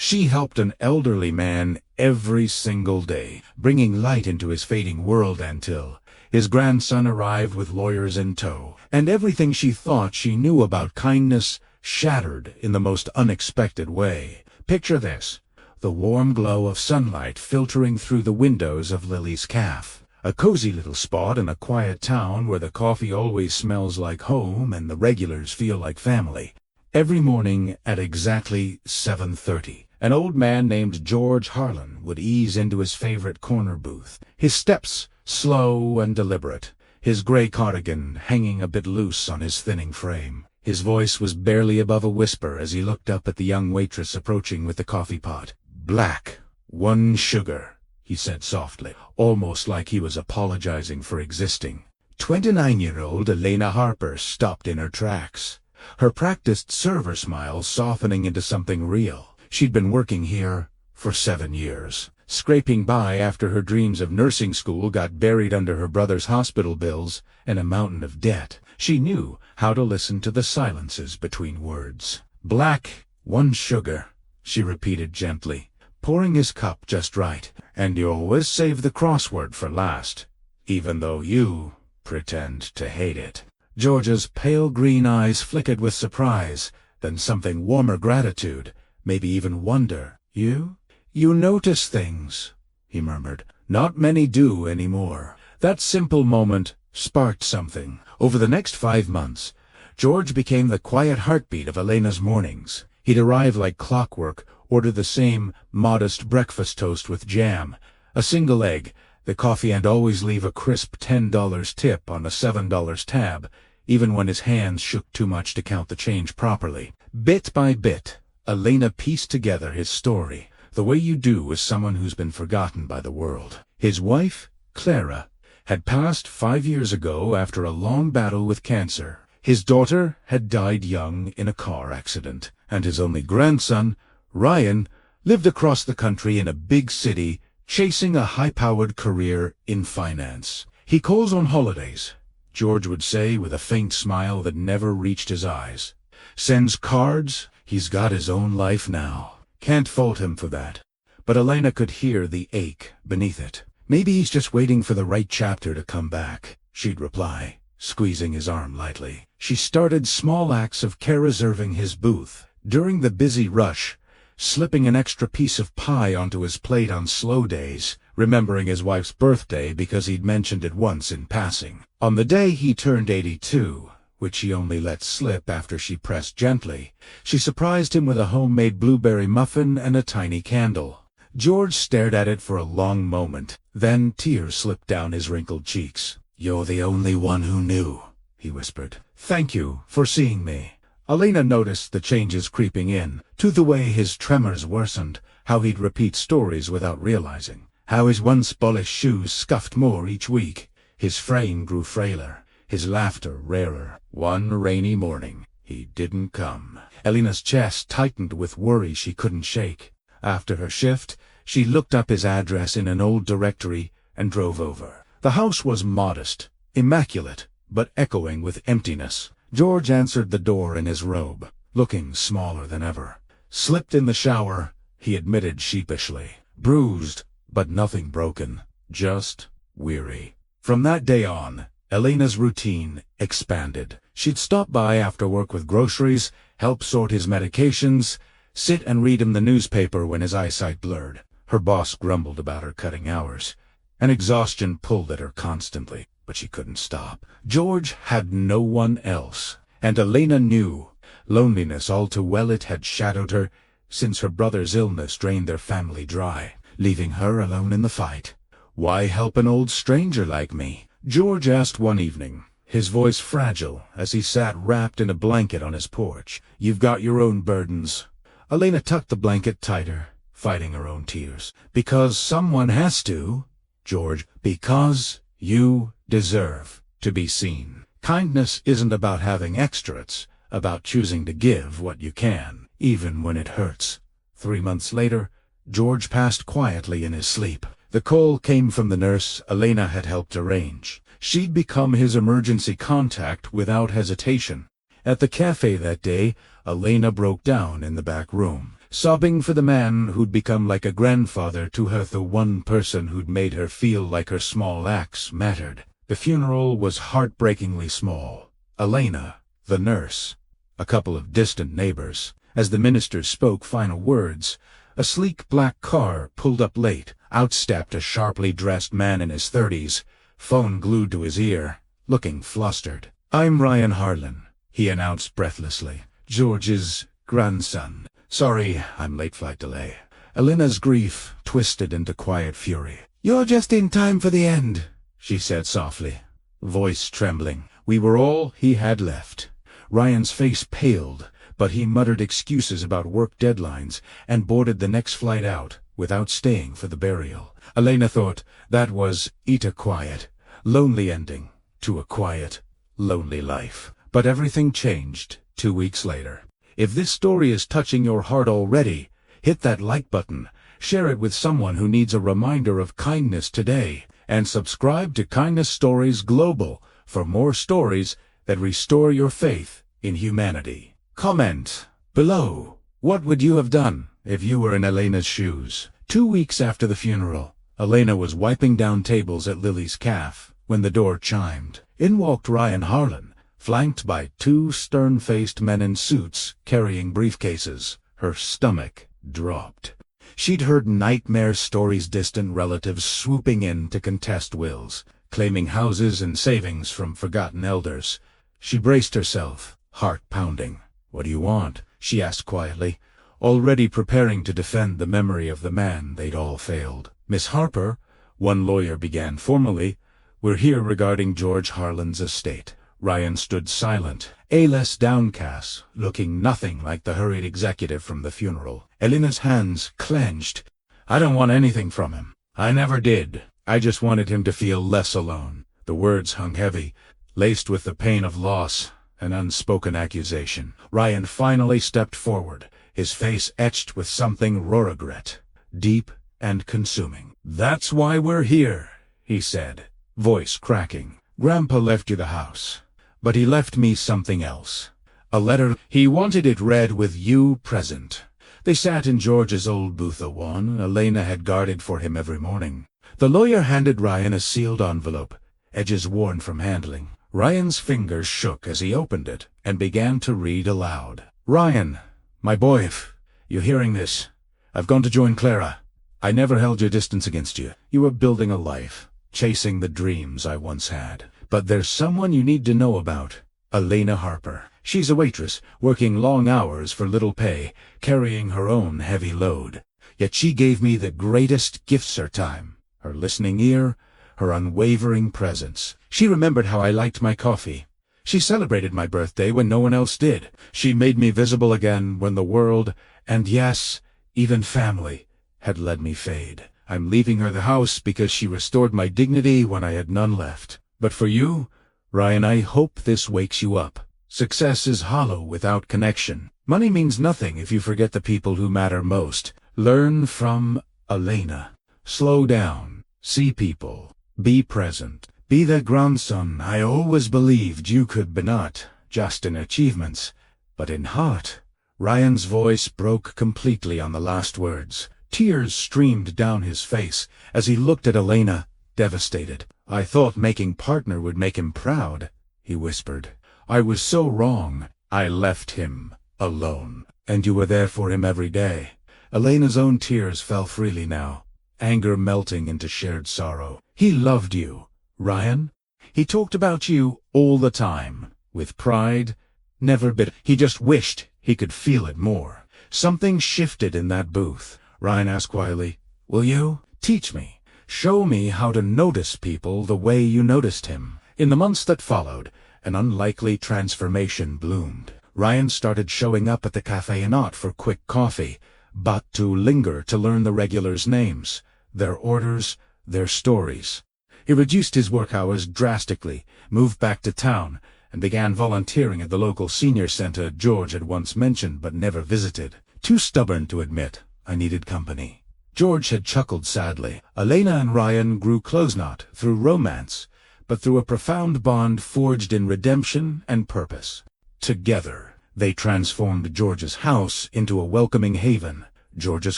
She helped an elderly man every single day, bringing light into his fading world until his grandson arrived with lawyers in tow, and everything she thought she knew about kindness shattered in the most unexpected way. Picture this: the warm glow of sunlight filtering through the windows of Lily's cafe. A cozy little spot in a quiet town where the coffee always smells like home and the regulars feel like family. Every morning at exactly 7:30, an old man named George Harlan would ease into his favorite corner booth, his steps slow and deliberate, his gray cardigan hanging a bit loose on his thinning frame. His voice was barely above a whisper as he looked up at the young waitress approaching with the coffee pot. "Black, 1 sugar," he said softly, almost like he was apologizing for existing. 29-year-old Elena Harper stopped in her tracks, her practiced server smile softening into something real. She'd been working here for 7 years, scraping by after her dreams of nursing school got buried under her brother's hospital bills and a mountain of debt. She knew how to listen to the silences between words. "Black, 1 sugar," she repeated gently, pouring his cup just right. "And you always save the crossword for last, even though you pretend to hate it." George's pale green eyes flickered with surprise, then something warmer gratitude, maybe even wonder. You notice things," he murmured. "Not many do anymore." That simple moment sparked something. Over the next 5 months, George became the quiet heartbeat of Elena's mornings. He'd arrive like clockwork, order the same modest breakfast toast with jam, a single egg, the coffee, and always leave a crisp $10 tip on a $7 tab, even when his hands shook too much to count the change properly. Bit by bit, Elena pieced together his story, the way you do with someone who's been forgotten by the world. His wife, Clara, had passed 5 years ago after a long battle with cancer. His daughter had died young in a car accident, and his only grandson, Ryan, lived across the country in a big city, chasing a high-powered career in finance. "He calls on holidays," George would say with a faint smile that never reached his eyes. "Sends cards. He's got his own life now. Can't fault him for that." But Elena could hear the ache beneath it. "Maybe he's just waiting for the right chapter to come back," she'd reply, squeezing his arm lightly. She started small acts of care, reserving his booth during the busy rush, slipping an extra piece of pie onto his plate on slow days, remembering his wife's birthday because he'd mentioned it once in passing. On the day he turned 82, which she only let slip after she pressed gently, she surprised him with a homemade blueberry muffin and a tiny candle. George stared at it for a long moment, then tears slipped down his wrinkled cheeks. "You're the only one who knew," he whispered. "Thank you for seeing me." Elena noticed the changes creeping in, to the way his tremors worsened, how he'd repeat stories without realizing, how his once polished shoes scuffed more each week. His frame grew frailer, his laughter rarer. One rainy morning, he didn't come. Elena's chest tightened with worry she couldn't shake. After her shift, she looked up his address in an old directory and drove over. The house was modest, immaculate, but echoing with emptiness. George answered the door in his robe, looking smaller than ever. "Slipped in the shower," he admitted sheepishly. "Bruised, but nothing broken. Just weary." From that day on, Elena's routine expanded. She'd stop by after work with groceries, help sort his medications, sit and read him the newspaper when his eyesight blurred. Her boss grumbled about her cutting hours, and exhaustion pulled at her constantly, but she couldn't stop. George had no one else, and Elena knew. Loneliness all too well, it had shadowed her since her brother's illness drained their family dry, leaving her alone in the fight. "Why help an old stranger like me?" George asked one evening, his voice fragile as he sat wrapped in a blanket on his porch. "You've got your own burdens." Elena tucked the blanket tighter, fighting her own tears. "Because someone has to, George. Because you deserve to be seen. Kindness isn't about having extra, it's about choosing to give what you can, even when it hurts." 3 months later, George passed quietly in his sleep. The call came from the nurse Elena had helped arrange. She'd become his emergency contact without hesitation. At the cafe that day, Elena broke down in the back room. sobbing for the man who'd become like a grandfather to her, the one person who'd made her feel like her small acts mattered. The funeral was heartbreakingly small. Elena, the nurse, a couple of distant neighbors. As the minister spoke final words, a sleek black car pulled up late. Out stepped a sharply dressed man in his 30s, phone glued to his ear, looking flustered. "I'm Ryan Harlan," he announced breathlessly. "George's grandson. Sorry, I'm late, flight delay." Elena's grief twisted into quiet fury. "You're just in time for the end," she said softly, voice trembling. We were all he had left. Ryan's face paled, but he muttered excuses about work deadlines and boarded the next flight out without staying for the burial. Elena thought that was a quiet, lonely ending to a quiet, lonely life. But everything changed 2 weeks later. If this story is touching your heart already, hit that like button, share it with someone who needs a reminder of kindness today, and subscribe to Kindness Stories Global for more stories that restore your faith in humanity. Comment below. What would you have done if you were in Elena's shoes? 2 weeks after the funeral, Elena was wiping down tables at Lily's Cafe when the door chimed. In walked Ryan Harlan, flanked by 2 stern-faced men in suits carrying briefcases. Her stomach dropped. She'd heard nightmare stories, distant relatives swooping in to contest wills, claiming houses and savings from forgotten elders. She braced herself, heart pounding. "What do you want?" she asked quietly, already preparing to defend the memory of the man they'd all failed. "Miss Harper," one lawyer began formally, "we're here regarding George Harlan's estate." Ryan stood silent, less downcast, looking nothing like the hurried executive from the funeral. Elena's hands clenched. "I don't want anything from him. I never did. I just wanted him to feel less alone." The words hung heavy, laced with the pain of loss and unspoken accusation. Ryan finally stepped forward, his face etched with something raw regret, deep and consuming. "That's why we're here," he said, voice cracking. "Grandpa left you the house, but he left me something else. A letter. He wanted it read with you present." They sat in George's old booth, the one Elena had guarded for him every morning. The lawyer handed Ryan a sealed envelope, edges worn from handling. Ryan's fingers shook as he opened it and began to read aloud. "Ryan, my boy, if you're hearing this, I've gone to join Clara. I never held your distance against you. You were building a life, chasing the dreams I once had. But there's someone you need to know about. Elena Harper. She's a waitress, working long hours for little pay, carrying her own heavy load. Yet she gave me the greatest gifts: her time, her listening ear, her unwavering presence. She remembered how I liked my coffee. She celebrated my birthday when no one else did. She made me visible again when the world, and yes, even family, had let me fade. I'm leaving her the house because she restored my dignity when I had none left. But for you, Ryan, I hope this wakes you up. Success is hollow without connection. Money means nothing if you forget the people who matter most. Learn from Elena. Slow down. See people. Be present. Be the grandson I always believed you could be, not just in achievements, but in heart." Ryan's voice broke completely on the last words. Tears streamed down his face as he looked at Elena, devastated. "I thought making partner would make him proud," he whispered. "I was so wrong. I left him alone. And you were there for him every day." Elena's own tears fell freely now, anger melting into shared sorrow. "He loved you, Ryan. He talked about you all the time, with pride, never bitter. He just wished he could feel it more." Something shifted in that booth. Ryan asked quietly, "Will you teach me? Show me how to notice people the way you noticed him?" In the months that followed, an unlikely transformation bloomed. Ryan started showing up at the café not for quick coffee, but to linger to learn the regulars' names, their orders, their stories. He reduced his work hours drastically, moved back to town, and began volunteering at the local senior center George had once mentioned but never visited. Too stubborn to admit I needed company. George had chuckled sadly. Elena and Ryan grew close not through romance, but through a profound bond forged in redemption and purpose. Together, They transformed George's house into a welcoming haven, George's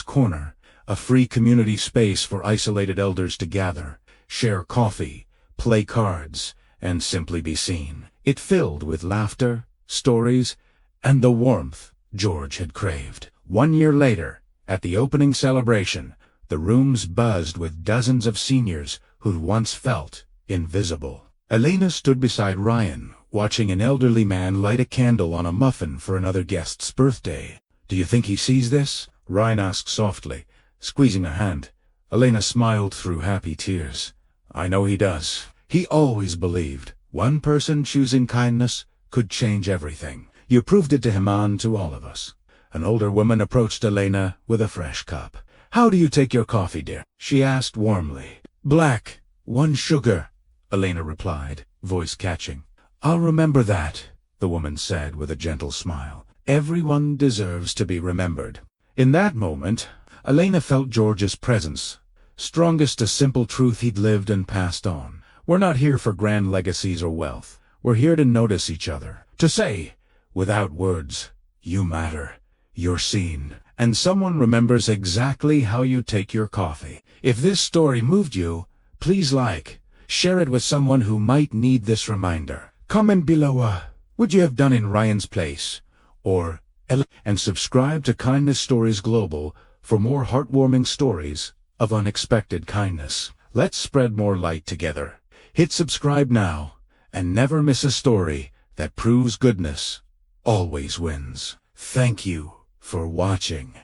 Corner, a free community space for isolated elders to gather, share coffee, play cards, and simply be seen. It filled with laughter, stories, and the warmth George had craved. 1 year later, at the opening celebration, the rooms buzzed with dozens of seniors who'd once felt invisible. Elena stood beside Ryan, watching an elderly man light a candle on a muffin for another guest's birthday. "Do you think he sees this?" Ryan asked softly, squeezing a hand. Elena smiled through happy tears. "I know he does. He always believed one person choosing kindness could change everything. You proved it to him and to all of us." An older woman approached Elena with a fresh cup. "How do you take your coffee, dear?" she asked warmly. "Black, 1 sugar," Elena replied, voice catching. "I'll remember that," the woman said with a gentle smile. "Everyone deserves to be remembered." In that moment, Elena felt George's presence, strongest a simple truth he'd lived and passed on. We're not here for grand legacies or wealth. We're here to notice each other, to say, without words, "You matter, you're seen," and someone remembers exactly how you take your coffee. If this story moved you, please share it with someone who might need this reminder. Comment below, would you have done in Ryan's place? Or, and subscribe to Kindness Stories Global for more heartwarming stories of unexpected kindness. Let's spread more light together. Hit subscribe now, and never miss a story that proves goodness always wins. Thank you for watching.